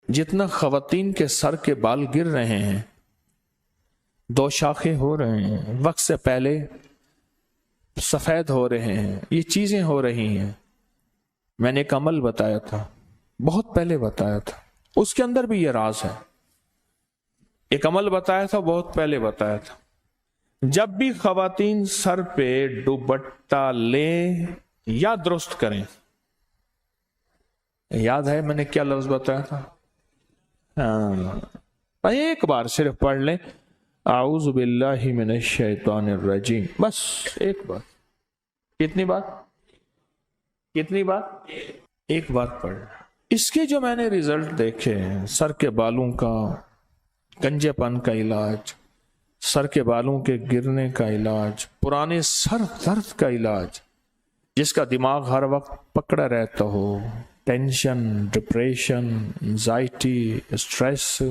جتنا خواتین کے سر کے بال گر رہے ہیں، 2 شاخیں ہو رہے ہیں، وقت سے پہلے سفید ہو رہے ہیں، یہ چیزیں ہو رہی ہیں، میں نے ایک عمل بتایا تھا، بہت پہلے بتایا تھا، اس کے اندر بھی یہ راز ہے۔ ایک عمل بتایا تھا، بہت پہلے بتایا تھا، جب بھی خواتین سر پہ دوپٹہ لیں یا درست کریں، یاد ہے میں نے کیا لفظ بتایا تھا؟ ہاں، ایک بار صرف پڑھ لیں، اعوذ باللہ من الشیطان الرجیم، بس ایک بار۔ کتنی بار؟ کتنی بار؟ ایک بار پڑھ لیں۔ اس کے جو میں نے رزلٹ دیکھے، سر کے بالوں کا گنجے پن کا علاج، سر کے بالوں کے گرنے کا علاج، پرانے سر درد کا علاج، جس کا دماغ ہر وقت پکڑا رہتا ہو، ٹینشن، ڈپریشن، انزائٹی، اسٹریس،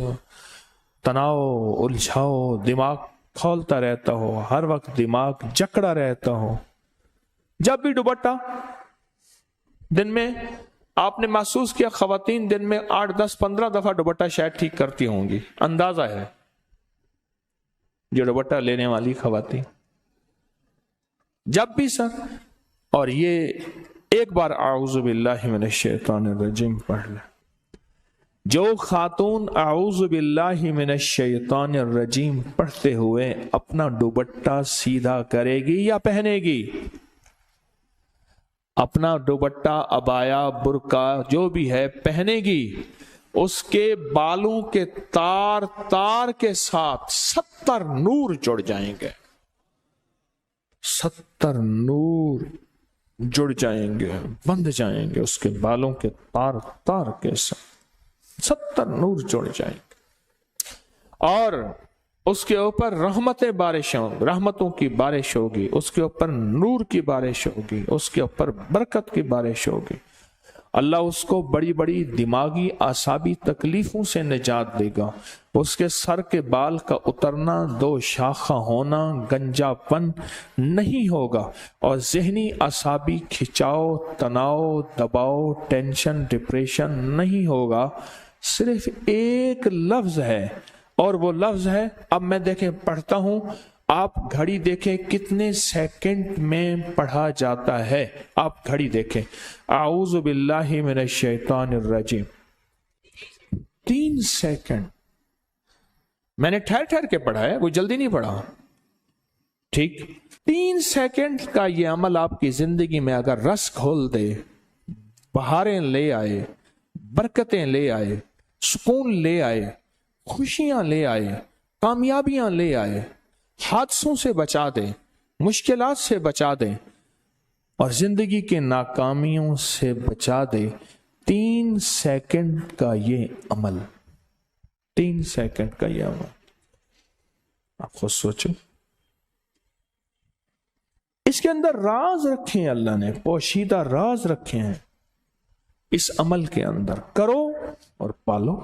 تناؤ، الجھاؤ، دماغ کھولتا رہتا ہو، ہر وقت دماغ جکڑا رہتا ہو، جب بھی دوپٹہ، دن میں آپ نے محسوس کیا خواتین دن میں 8، 10، 15 دفعہ دوپٹہ شاید ٹھیک کرتی ہوں گی، اندازہ ہے جو دوپٹہ لینے والی خواتین، جب بھی سر، اور یہ ایک بار اعوذ باللہ من الشیطان الرجیم پڑھ لیں۔ جو خاتون اعوذ باللہ من الشیطان الرجیم پڑھتے ہوئے اپنا دوپٹہ سیدھا کرے گی یا پہنے گی، اپنا دوپٹہ، عبایا، برقع جو بھی ہے پہنے گی، اس کے بالوں کے تار تار کے ساتھ 70 نور جڑ جائیں گے، 70 نور جڑ جائیں گے، بندھ جائیں گے، اس کے بالوں کے تار تار کے ساتھ 70 نور جڑ جائیں گے، اور اس کے اوپر رحمتیں بارش ہوں، رحمتوں کی بارش ہوگی، اس کے اوپر نور کی بارش ہوگی، اس کے اوپر برکت کی بارش ہوگی، اللہ اس کو بڑی بڑی دماغی اعصابی تکلیفوں سے نجات دے گا، اس کے سر کے بال کا اترنا، 2 شاخہ ہونا، گنجا پن نہیں ہوگا، اور ذہنی اعصابی کھچاؤ، تناؤ، دباؤ، ٹینشن، ڈپریشن نہیں ہوگا۔ صرف ایک لفظ ہے، اور وہ لفظ ہے، اب میں دیکھیں پڑھتا ہوں، آپ گھڑی دیکھیں کتنے سیکنڈ میں پڑھا جاتا ہے، آپ گھڑی دیکھیں، اعوذ باللہ من الشیطان الرجیم، 3 سیکنڈ، میں نے ٹھہر ٹھہر کے پڑھا ہے، کوئی جلدی نہیں پڑھا، ٹھیک، 3 سیکنڈ کا یہ عمل آپ کی زندگی میں اگر رس کھول دے، بہاریں لے آئے، برکتیں لے آئے، سکون لے آئے، خوشیاں لے آئے، کامیابیاں لے آئے، حادثوں سے بچا دے، مشکلات سے بچا دے، اور زندگی کے ناکامیوں سے بچا دے، 3 سیکنڈ کا یہ عمل، 3 سیکنڈ کا یہ عمل، آپ خود سوچو، اس کے اندر راز رکھے ہیں، اللہ نے پوشیدہ راز رکھے ہیں، اس عمل کے اندر کرو اور پالو۔